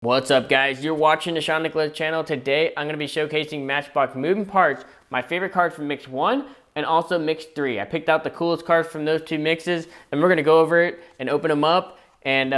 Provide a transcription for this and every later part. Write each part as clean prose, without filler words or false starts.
What's up, guys? You're watching the Shawn Nicholas channel. Today I'm going to be showcasing Matchbox moving parts, my favorite cars from mix 1 and also mix 3. I picked out the coolest cars from those two mixes and we're going to go over it and open them up and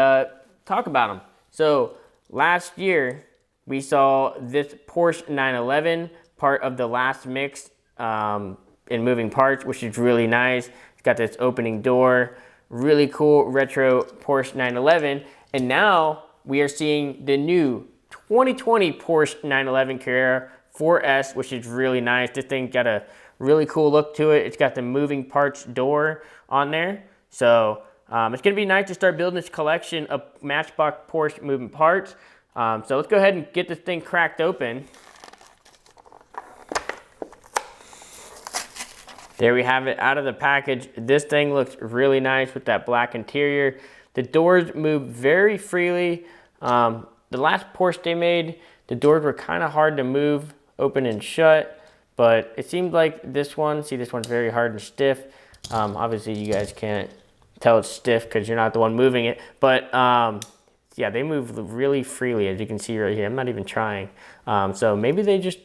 talk about them. So last year we saw this Porsche 911, part of the last mix in moving parts, which is really nice. It's got this opening door, really cool retro Porsche 911, and now we are seeing the new 2020 Porsche 911 Carrera 4S, which is really nice. This thing got a really cool look to it. It's got the moving parts door on there. So it's gonna be nice to start building this collection of Matchbox Porsche moving parts. So let's go ahead and get this thing cracked open. There we have it out of the package. This thing looks really nice with that black interior. The doors move very freely. The last Porsche they made, the doors were kind of hard to move, open and shut, but it seemed like this one, see, this one's very hard and stiff. Obviously you guys can't tell it's stiff because you're not the one moving it, but yeah, they move really freely, as you can see right here. I'm not even trying. So maybe they just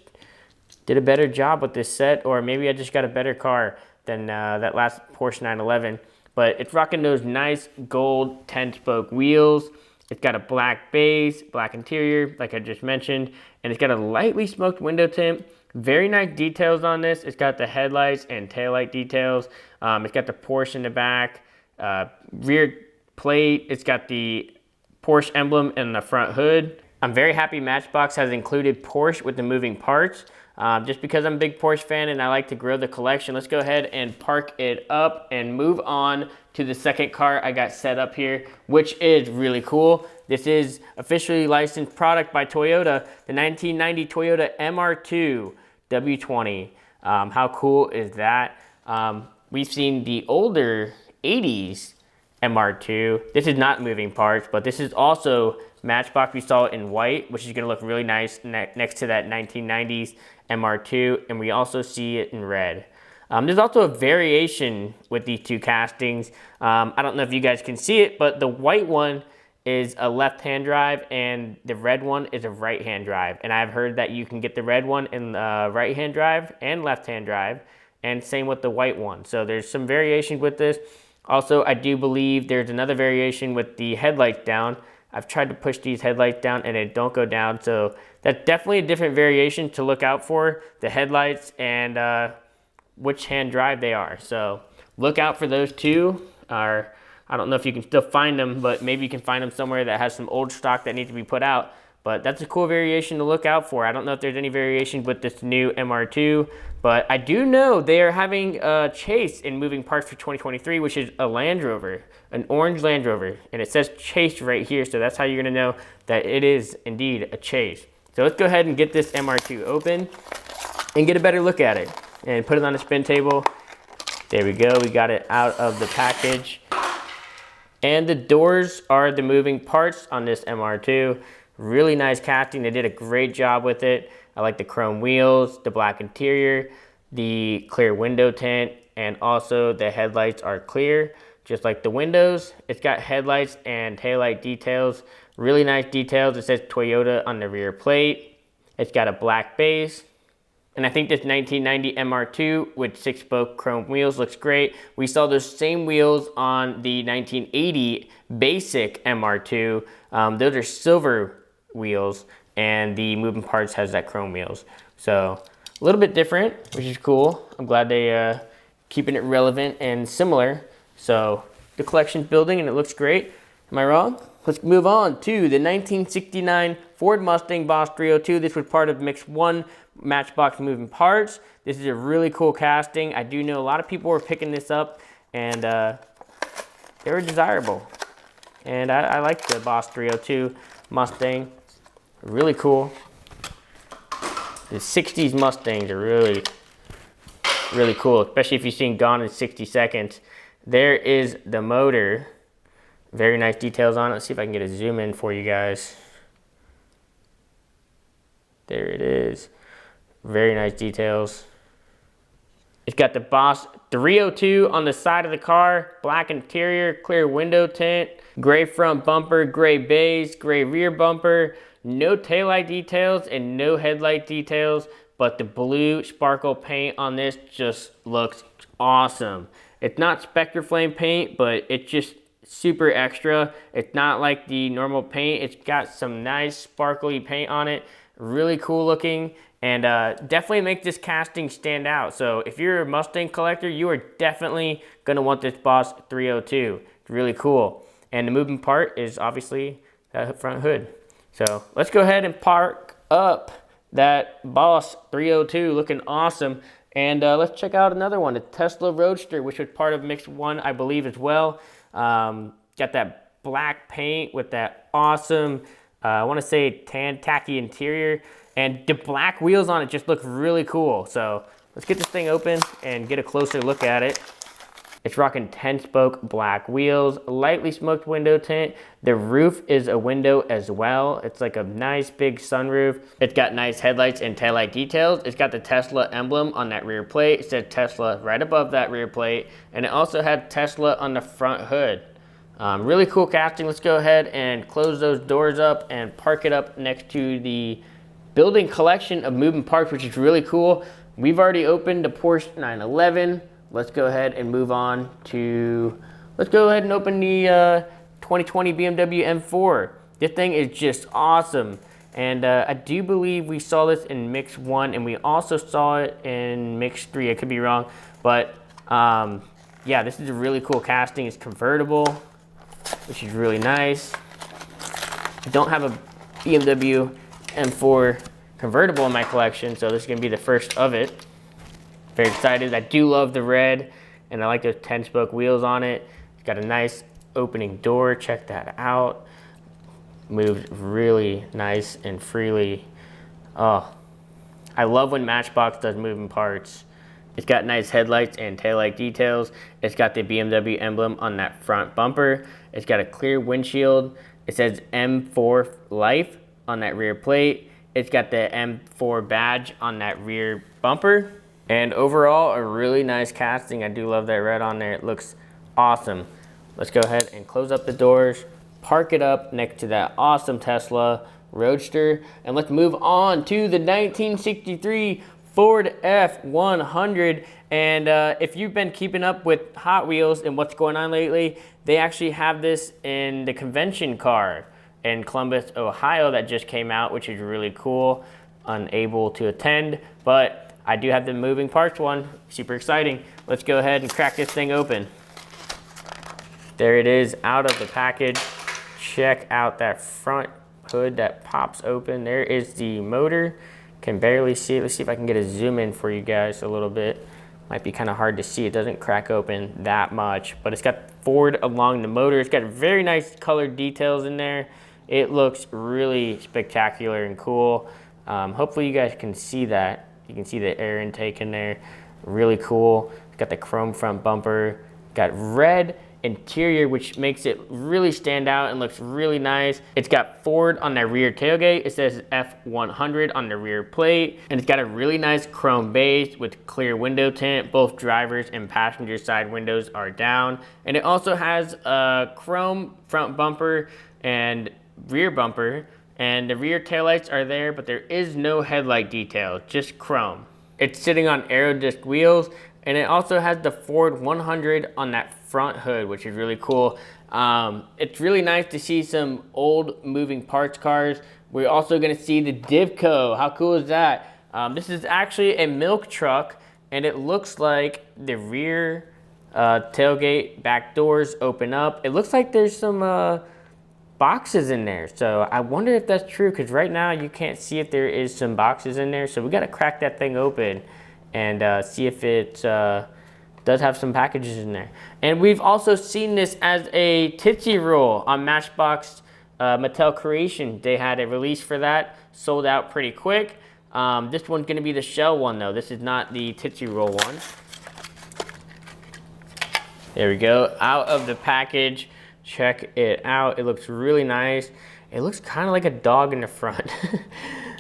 did a better job with this set, or maybe I just got a better car than that last Porsche 911. But it's rocking those nice gold 10-spoke wheels. It's got a black base, black interior, like I just mentioned, and it's got a lightly smoked window tint. Very nice details on this. It's got the headlights and taillight details. It's got the Porsche in the back, rear plate. It's got the Porsche emblem in the front hood. I'm very happy Matchbox has included Porsche with the moving parts. Just because I'm a big Porsche fan and I like to grow the collection, let's go ahead and park it up and move on to the second car I got set up here, which is really cool. This is officially licensed product by Toyota, the 1990 Toyota MR2 W20. How cool is that? We've seen the older 80s MR2. This is not moving parts, but this is also Matchbox. We saw it in white, which is going to look really nice next to that 1990s MR2, and we also see it in red. There's also a variation with these two castings. I don't know if you guys can see it, but the white one is a left-hand drive and the red one is a right-hand drive. And I've heard that you can get the red one in right-hand drive and left-hand drive, and same with the white one. So there's some variation with this. Also, I do believe there's another variation with the headlights down. I've tried to push these headlights down and they don't go down, so that's definitely a different variation to look out for, the headlights and which hand drive they are. So look out for those two. I don't know if you can still find them, but maybe you can find them somewhere that has some old stock that needs to be put out. But that's a cool variation to look out for. I don't know if there's any variation with this new MR2, but I do know they are having a chase in moving parts for 2023, which is a Land Rover, an orange Land Rover. And it says chase right here, so that's how you're gonna know that it is indeed a chase. So let's go ahead and get this MR2 open and get a better look at it. And put it on the spin table. There we go, we got it out of the package. And the doors are the moving parts on this MR2. Really nice casting. They did a great job with it. I like the chrome wheels, the black interior, the clear window tint, and also the headlights are clear, just like the windows. It's got headlights and taillight details. Really nice details. It says Toyota on the rear plate. It's got a black base. And I think this 1990 MR2 with 6-spoke chrome wheels looks great. We saw those same wheels on the 1980 basic MR2. Those are silver wheels, and the moving parts has that chrome wheels. So a little bit different, which is cool. I'm glad they keeping it relevant and similar. So the collection's building and it looks great. Am I wrong? Let's move on to the 1969 Ford Mustang Boss 302. This was part of Mix 1 Matchbox moving parts. This is a really cool casting. I do know a lot of people were picking this up, and they were desirable. And I like the Boss 302 Mustang. Really cool. The 60s Mustangs are really, really cool, especially if you've seen Gone in 60 Seconds. There is the motor. Very nice details on it. Let's see if I can get a zoom in for you guys. There it is. Very nice details. It's got the Boss 302 on the side of the car, black interior, clear window tint, gray front bumper, gray base, gray rear bumper, no taillight details and no headlight details, but the blue sparkle paint on this just looks awesome. It's not Spectre Flame paint, but it's just super extra. It's not like the normal paint. It's got some nice sparkly paint on it, really cool looking. And definitely make this casting stand out. So if you're a Mustang collector, you are definitely gonna want this Boss 302. It's really cool. And the moving part is obviously that front hood. So let's go ahead and park up that Boss 302, looking awesome. And let's check out another one, the Tesla Roadster, which was part of Mix 1, I believe, as well. Got that black paint with that awesome, I wanna say tan tacky interior. And the black wheels on it just look really cool. So let's get this thing open and get a closer look at it. It's rocking 10-spoke black wheels, lightly smoked window tint. The roof is a window as well. It's like a nice big sunroof. It's got nice headlights and taillight details. It's got the Tesla emblem on that rear plate. It says Tesla right above that rear plate. And it also had Tesla on the front hood. Really cool casting. Let's go ahead and close those doors up and park it up next to the building collection of moving parts, which is really cool. We've already opened the Porsche 911. Let's go ahead and move on to, let's go ahead and open the 2020 BMW M4. This thing is just awesome. And I do believe we saw this in Mix 1 and we also saw it in Mix 3. I could be wrong, but yeah, this is a really cool casting. It's convertible, which is really nice. I don't have a BMW M4 convertible in my collection, so this is gonna be the first of it. Very excited. I do love the red, and I like those 10-spoke wheels on it. It's got a nice opening door. Check that out. Moves really nice and freely. Oh, I love when Matchbox does moving parts. It's got nice headlights and taillight details. It's got the BMW emblem on that front bumper. It's got a clear windshield. It says M4 Life on that rear plate. It's got the M4 badge on that rear bumper. And overall, a really nice casting. I do love that red on there. It looks awesome. Let's go ahead and close up the doors, park it up next to that awesome Tesla Roadster, and let's move on to the 1963 Ford F100. And if you've been keeping up with Hot Wheels and what's going on lately, they actually have this in the convention car in Columbus, Ohio that just came out, which is really cool. Unable to attend, but I do have the moving parts one. Super exciting. Let's go ahead and crack this thing open. There it is out of the package. Check out that front hood that pops open. There is the motor. Can barely see it. Let's see if I can get a zoom in for you guys a little bit. Might be kind of hard to see. It doesn't crack open that much, but it's got Ford along the motor. It's got very nice colored details in there. It looks really spectacular and cool. Hopefully you guys can see that. You can see the air intake in there. Really cool. It's got the chrome front bumper. Got red interior, which makes it really stand out and looks really nice. It's got Ford on the rear tailgate. It says F100 on the rear plate. And it's got a really nice chrome base with clear window tint. Both drivers and passenger side windows are down. And it also has a chrome front bumper and rear bumper, and the rear taillights are there, but there is no headlight detail, just chrome. It's sitting on aero disc wheels, and it also has the Ford 100 on that front hood, which is really cool. It's really nice to see some old moving parts cars. We're also gonna see the Divco. How cool is that? This is actually a milk truck, and it looks like the rear tailgate back doors open up. It looks like there's some boxes in there, so I wonder if that's true, because right now you can't see if there is some boxes in there, so we got to crack that thing open and see if it does have some packages in there. And we've also seen this as a Tootsie Roll on Matchbox Mattel Creation. They had a release for that, sold out pretty quick. This one's going to be the shell one though. This is not the Tootsie Roll one. There we go, out of the package. Check it out. It looks really nice. It looks kind of like a dog in the front.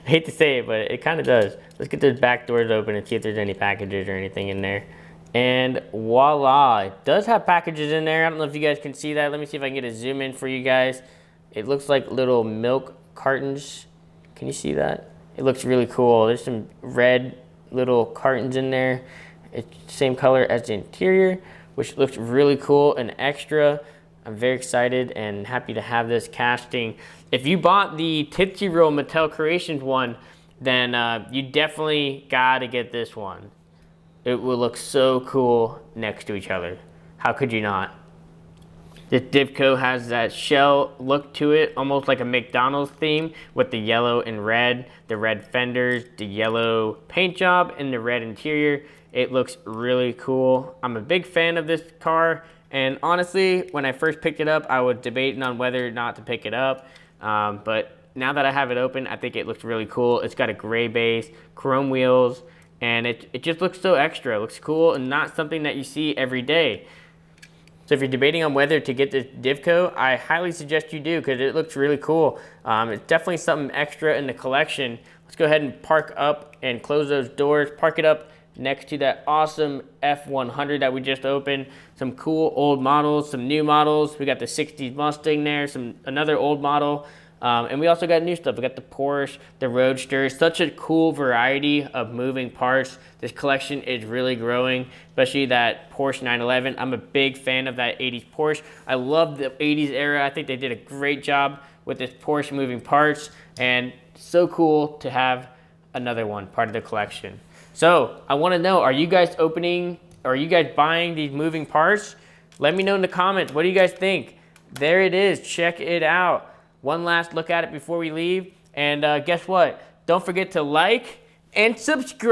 I hate to say it, but it kind of does. Let's get those back doors open and see if there's any packages or anything in there. And voila, it does have packages in there. I don't know if you guys can see that. Let me see if I can get a zoom in for you guys. It looks like little milk cartons. Can you see that? It looks really cool. There's some red little cartons in there. It's the same color as the interior, which looks really cool and extra. I'm very excited and happy to have this casting. If you bought the Tootsie Roll Mattel Creations one, then you definitely gotta get this one. It will look so cool next to each other. How could you not? This Divco has that shell look to it, almost like a McDonald's theme with the yellow and red, the red fenders, the yellow paint job, and the red interior. It looks really cool. I'm a big fan of this car, and honestly, when I first picked it up, I was debating on whether or not to pick it up, but now that I have it open, I think it looks really cool. It's got a gray base, chrome wheels, and it just looks so extra. It looks cool and not something that you see every day. So if you're debating on whether to get this Divco, I highly suggest you do because it looks really cool. It's definitely something extra in the collection. Let's go ahead and park up and close those doors. Park it up next to that awesome F100 that we just opened. Some cool old models, some new models. We got the 60s Mustang there, another old model. And we also got new stuff. We got the Porsche, the Roadster. Such a cool variety of moving parts. This collection is really growing, especially that Porsche 911. I'm a big fan of that 80s Porsche. I love the 80s era. I think they did a great job with this Porsche moving parts, and so cool to have another one part of the collection. So I want to know, are you guys buying these moving parts? Let me know in the comments. What do you guys think? There it is. Check it out. One last look at it before we leave. And guess what? Don't forget to like and subscribe.